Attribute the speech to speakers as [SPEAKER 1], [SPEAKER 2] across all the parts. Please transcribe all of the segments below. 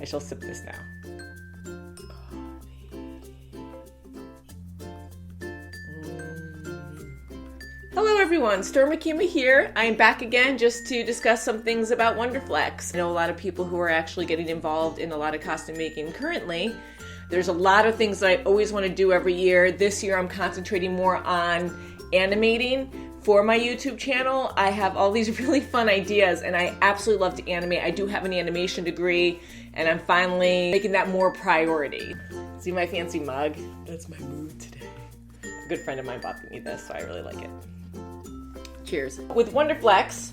[SPEAKER 1] I shall sip this now. Hello everyone, Stormakima here. I am back again just to discuss some things about Wonderflex. I know a lot of people who are actually getting involved in a lot of costume making currently. There's a lot of things that I always want to do every year. This year I'm concentrating more on animating for my YouTube channel. I have all these really fun ideas and I absolutely love to animate. I do have an animation degree and I'm finally making that more priority. See my fancy mug? That's my mood today. A good friend of mine bought me this, so I really like it. Cheers. With Wonderflex,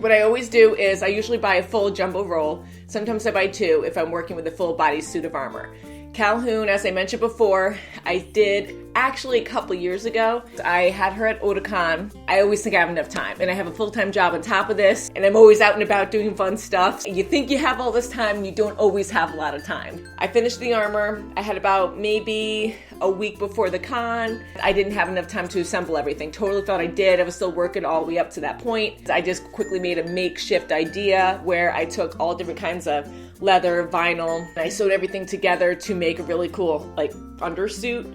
[SPEAKER 1] what I always do is I usually buy a full jumbo roll. Sometimes I buy two if I'm working with a full body suit of armor. Calhoun, as I mentioned before, I did actually a couple years ago. I had her at Otakon. I always think I have enough time, and I have a full-time job on top of this, and I'm always out and about doing fun stuff. You think you have all this time, you don't always have a lot of time. I finished the armor. I had about maybe a week before the con. I didn't have enough time to assemble everything. Totally thought I did. I was still working all the way up to that point. I just quickly made a makeshift idea where I took all different kinds of leather, vinyl, and I sewed everything together to make a really cool, like, undersuit.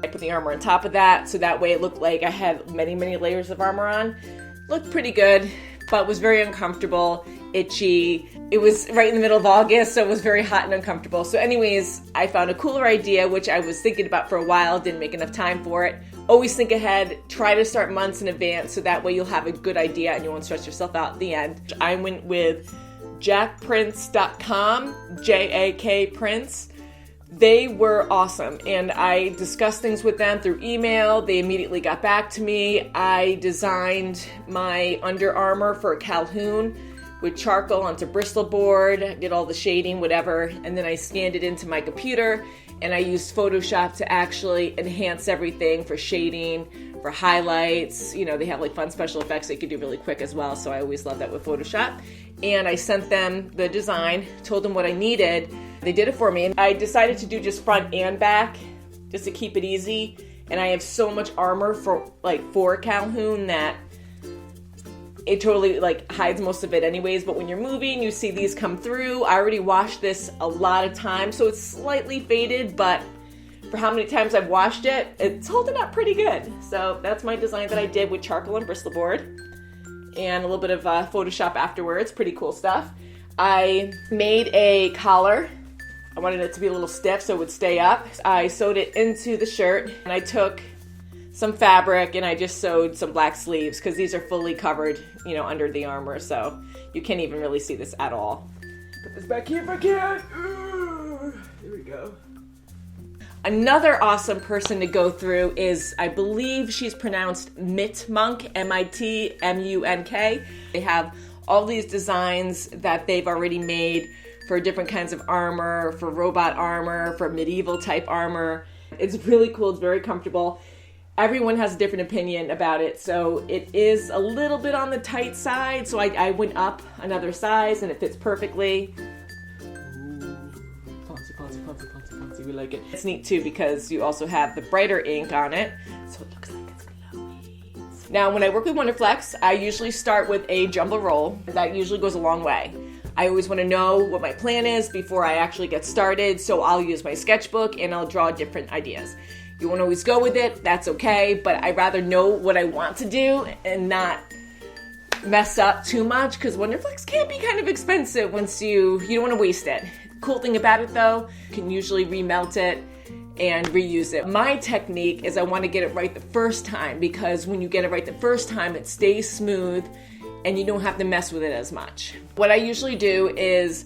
[SPEAKER 1] I put the armor on top of that, so that way it looked like I had many, many layers of armor on. Looked pretty good, but was very uncomfortable, itchy. It was right in the middle of August, so it was very hot and uncomfortable. So anyways, I found a cooler idea, which I was thinking about for a while, didn't make enough time for it. Always think ahead, try to start months in advance, so that way you'll have a good idea and you won't stress yourself out at the end. I went with jackprints.com, J-A-K Prints. They were awesome, and I discussed things with them through email. They immediately got back to me. I designed my Under Armour for Calhoun with charcoal onto Bristol board, did all the shading, whatever, and then I scanned it into my computer, and I used Photoshop to actually enhance everything for shading, for highlights. You know, they have like fun special effects they could do really quick as well, so I always love that with Photoshop. And I sent them the design, told them what I needed. They did it for me. I decided to do just front and back, just to keep it easy. And I have so much armor for Calhoun that it totally hides most of it anyways. But when you're moving, you see these come through. I already washed this a lot of times, so it's slightly faded, but for how many times I've washed it, it's holding up pretty good. So that's my design that I did with charcoal and Bristol board. And a little bit of Photoshop afterwards. Pretty cool stuff. I made a collar. I wanted it to be a little stiff so it would stay up. I sewed it into the shirt, and I took some fabric and I just sewed some black sleeves because these are fully covered, you know, under the armor, so you can't even really see this at all. Put this back here if I can. Here we go. Another awesome person to go through is, I believe she's pronounced Mitmunk, M-I-T-M-U-N-K. They have all these designs that they've already made for different kinds of armor, for robot armor, for medieval type armor. It's really cool, it's very comfortable. Everyone has a different opinion about it, so it is a little bit on the tight side, so I went up another size and it fits perfectly. Fancy, we like it. It's neat too because you also have the brighter ink on it, so it looks like it's glowy. Now, when I work with Wonderflex, I usually start with a jumbo roll. That usually goes a long way. I always want to know what my plan is before I actually get started, so I'll use my sketchbook and I'll draw different ideas. You won't always go with it, that's okay, but I'd rather know what I want to do and not mess up too much, because Wonderflex can be kind of expensive once you don't want to waste it. Cool thing about it though, you can usually remelt it and reuse it. My technique is I want to get it right the first time, because when you get it right the first time, it stays smooth and you don't have to mess with it as much. What I usually do is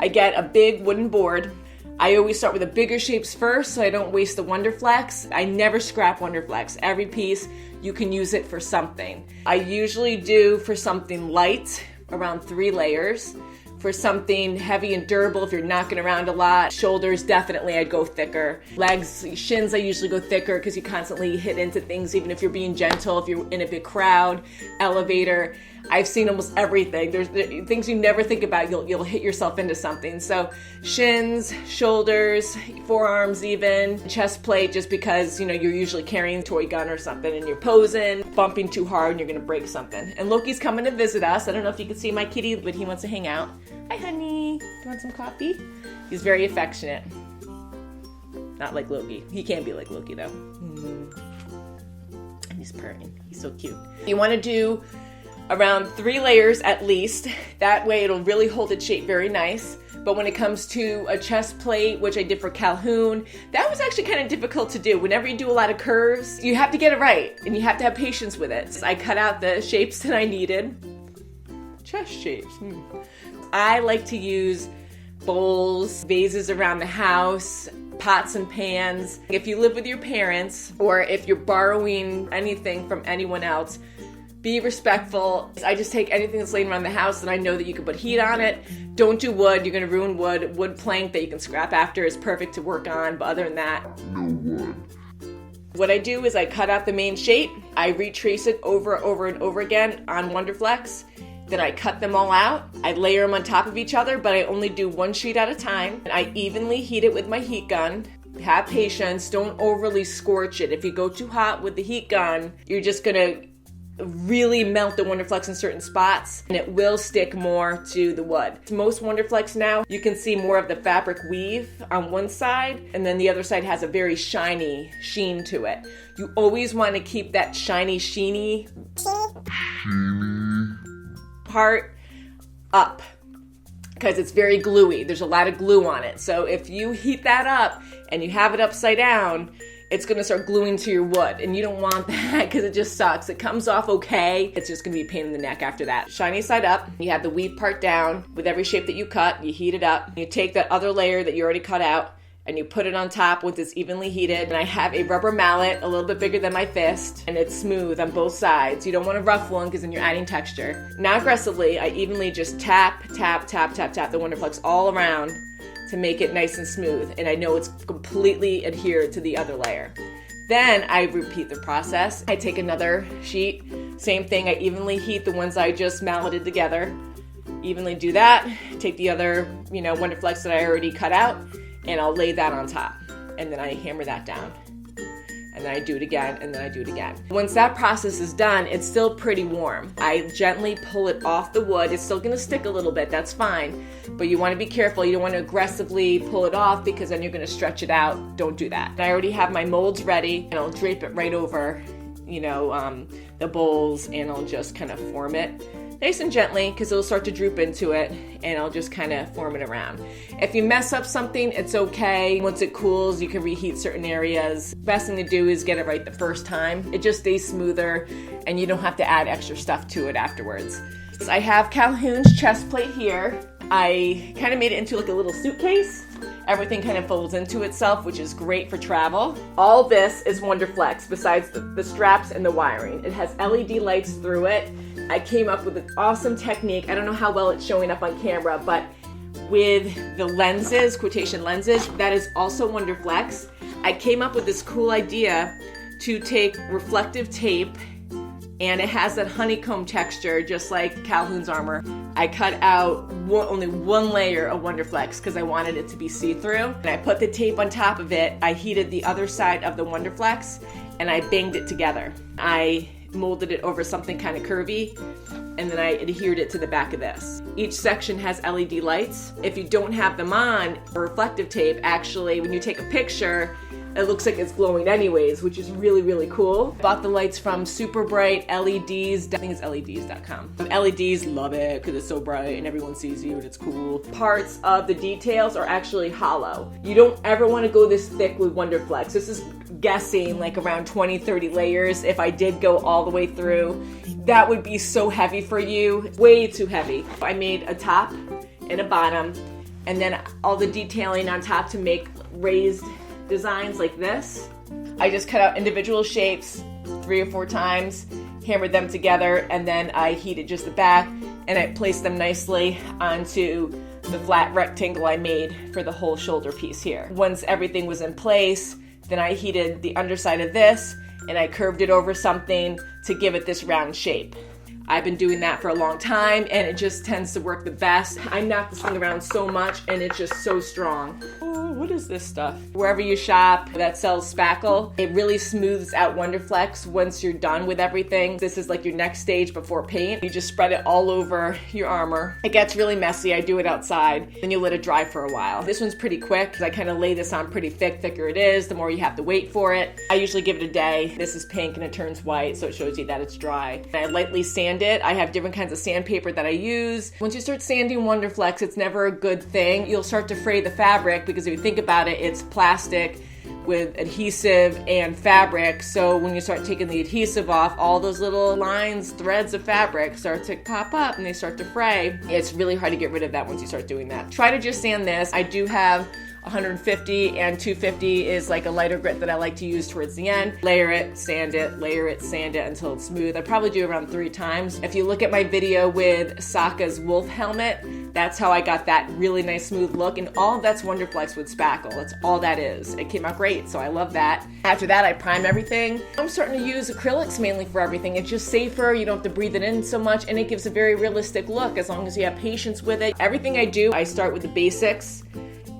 [SPEAKER 1] I get a big wooden board. I always start with the bigger shapes first so I don't waste the Wonderflex. I never scrap Wonderflex. Every piece, you can use it for something. I usually do for something light, around 3 layers. For something heavy and durable, if you're knocking around a lot. Shoulders, definitely I'd go thicker. Legs, shins, I usually go thicker because you constantly hit into things, even if you're being gentle, if you're in a big crowd, elevator. I've seen almost everything. There's things you never think about, you'll hit yourself into something. So shins, shoulders, forearms even, chest plate, just because, you're usually carrying a toy gun or something and you're posing, bumping too hard and you're gonna break something. And Loki's coming to visit us. I don't know if you can see my kitty, but he wants to hang out. Hi, honey. Do you want some coffee? He's very affectionate. Not like Loki. He can be like Loki, though. And he's purring. He's so cute. You want to do around 3 layers at least. That way it'll really hold its shape very nice. But when it comes to a chest plate, which I did for Calhoun, that was actually kind of difficult to do. Whenever you do a lot of curves, you have to get it right, and you have to have patience with it. So I cut out the shapes that I needed. Chest shapes. I like to use bowls, vases around the house, pots and pans. If you live with your parents, or if you're borrowing anything from anyone else, be respectful. I just take anything that's laying around the house and I know that you can put heat on it. Don't do wood, you're gonna ruin wood. Wood plank that you can scrap after is perfect to work on, but other than that, no wood. What I do is I cut out the main shape, I retrace it over and over again on Wonderflex, then I cut them all out, I layer them on top of each other, but I only do 1 sheet at a time. And I evenly heat it with my heat gun. Have patience, don't overly scorch it. If you go too hot with the heat gun, you're just gonna really melt the Wonderflex in certain spots, and it will stick more to the wood. Most Wonderflex now, you can see more of the fabric weave on one side, and then the other side has a very shiny sheen to it. You always want to keep that shiny, sheeny part up, because it's very gluey. There's a lot of glue on it. So if you heat that up and you have it upside down, it's gonna start gluing to your wood, and you don't want that because it just sucks. It comes off okay. It's just gonna be a pain in the neck after that. Shiny side up, you have the weave part down. With every shape that you cut, you heat it up. You take that other layer that you already cut out and you put it on top once it's evenly heated. And I have a rubber mallet, a little bit bigger than my fist, and it's smooth on both sides. You don't want a rough one because then you're adding texture. Now aggressively, I evenly just tap the Wonderflex all around to make it nice and smooth, and I know it's completely adhered to the other layer. Then I repeat the process. I take another sheet, same thing, I evenly heat the ones I just malleted together. Evenly do that, take the other, Wonderflex that I already cut out, and I'll lay that on top. And then I hammer that down. And then I do it again, and then I do it again. Once that process is done, it's still pretty warm. I gently pull it off the wood. It's still gonna stick a little bit, that's fine. But you wanna be careful. You don't wanna aggressively pull it off because then you're gonna stretch it out. Don't do that. I already have my molds ready, and I'll drape it right over, the bowls, and I'll just kind of form it nice and gently because it'll start to droop into it, and I'll just kind of form it around. If you mess up something, it's okay. Once it cools, you can reheat certain areas. Best thing to do is get it right the first time. It just stays smoother, and you don't have to add extra stuff to it afterwards. So I have Calhoun's chest plate here. I kind of made it into like a little suitcase. Everything kind of folds into itself, which is great for travel. All this is Wonderflex besides the straps and the wiring. It has LED lights through it. I came up with an awesome technique. I don't know how well it's showing up on camera, but with the lenses, quotation lenses, that is also Wonderflex. I came up with this cool idea to take reflective tape, and it has that honeycomb texture just like Calhoun's Armour. I cut out only 1 layer of Wonderflex because I wanted it to be see-through. And I put the tape on top of it. I heated the other side of the Wonderflex, and I banged it together. I molded it over something kind of curvy, and then I adhered it to the back of this. Each section has LED lights. If you don't have them on, reflective tape, actually, when you take a picture, it looks like it's glowing anyways, which is really, really cool. Bought the lights from Super Bright LEDs. I think it's LEDs.com. LEDs, love it because it's so bright and everyone sees you and it's cool. Parts of the details are actually hollow. You don't ever want to go this thick with Wonderflex. This is guessing like around 20, 30 layers. If I did go all the way through, that would be so heavy for you. Way too heavy. I made a top and a bottom, and then all the detailing on top to make raised designs like this. I just cut out individual shapes 3 or 4 times, hammered them together, and then I heated just the back, and I placed them nicely onto the flat rectangle I made for the whole shoulder piece here. Once everything was in place, then I heated the underside of this, and I curved it over something to give it this round shape. I've been doing that for a long time, and it just tends to work the best. I knock this thing around so much, and it's just so strong. what is this stuff? Wherever you shop that sells spackle, it really smooths out Wonderflex once you're done with everything. This is like your next stage before paint. You just spread it all over your armor. It gets really messy. I do it outside. Then you let it dry for a while. This one's pretty quick because I kind of lay this on pretty thick. Thicker it is, the more you have to wait for it. I usually give it a day. This is pink and it turns white, so it shows you that it's dry. And I lightly sand it. I have different kinds of sandpaper that I use. Once you start sanding Wonderflex, it's never a good thing. You'll start to fray the fabric because if you think about it, it's plastic with adhesive and fabric. So when you start taking the adhesive off, all those little lines, threads of fabric start to pop up and they start to fray. It's really hard to get rid of that once you start doing that. Try to just sand this. I do have 150 and 250 is like a lighter grit that I like to use towards the end. Layer it, sand it, layer it, sand it until it's smooth. I probably do around 3 times. If you look at my video with Sokka's wolf helmet, that's how I got that really nice smooth look, and all of that's Wonderflex with spackle. That's all that is. It came out great, so I love that. After that, I prime everything. I'm starting to use acrylics mainly for everything. It's just safer, you don't have to breathe it in so much, and it gives a very realistic look as long as you have patience with it. Everything I do, I start with the basics,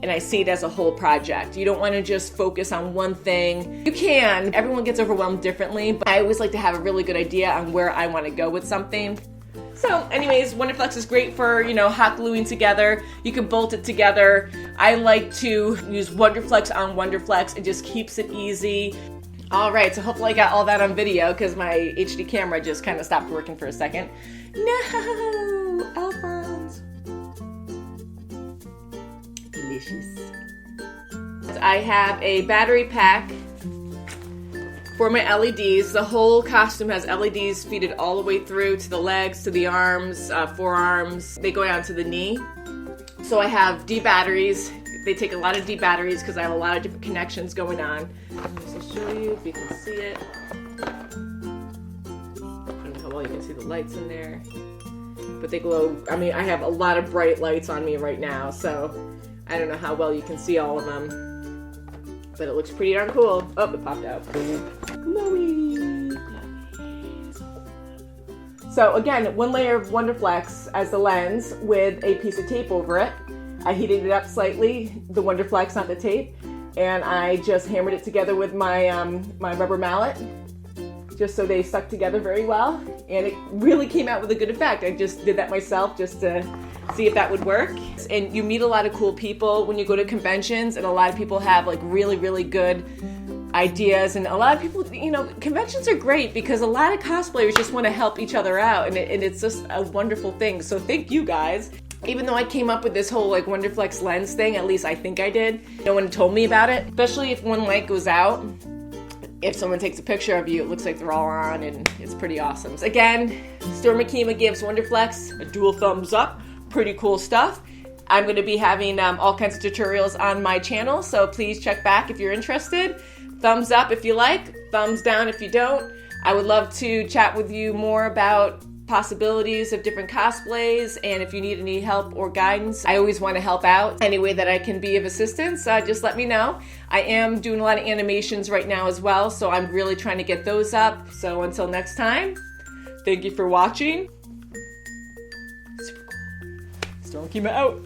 [SPEAKER 1] and I see it as a whole project. You don't want to just focus on one thing. You can. Everyone gets overwhelmed differently, but I always like to have a really good idea on where I want to go with something. So anyways, Wonderflex is great for, hot gluing together. You can bolt it together. I like to use Wonderflex on Wonderflex. It just keeps it easy. All right, so hopefully I got all that on video because my HD camera just kind of stopped working for a second. No, Alphonse. Delicious. I have a battery pack for my LEDs. The whole costume has LEDs feeded all the way through to the legs, to the arms, forearms. They go down to the knee. So I have D batteries. They take a lot of D batteries because I have a lot of different connections going on. Just to show you if you can see it. I don't know how well you can see the lights in there, but they glow. I mean, I have a lot of bright lights on me right now, so I don't know how well you can see all of them, but it looks pretty darn cool. Oh, it popped out. Glowy. So again, 1 layer of Wonderflex as the lens with a piece of tape over it. I heated it up slightly, the Wonderflex, not the tape, and I just hammered it together with my my rubber mallet, just so they stuck together very well, and it really came out with a good effect. I just did that myself just to see if that would work. And you meet a lot of cool people when you go to conventions, and a lot of people have like really, really good ideas, and a lot of people, conventions are great because a lot of cosplayers just want to help each other out, and it's just a wonderful thing. So thank you guys. Even though I came up with this whole like Wonderflex lens thing, at least I think I did, no one told me about it, especially if one light goes out. If someone takes a picture of you, it looks like they're all on, and it's pretty awesome. So again, Stormy Kima gives Wonderflex a dual thumbs up. Pretty cool stuff. I'm going to be having all kinds of tutorials on my channel, so please check back if you're interested. Thumbs up if you like, thumbs down if you don't. I would love to chat with you more about possibilities of different cosplays, and if you need any help or guidance, I always want to help out any way that I can be of assistance. Just let me know. I am doing a lot of animations right now as well, so I'm really trying to get those up. So until next time, thank you for watching. Super cool. Stormy Kima out.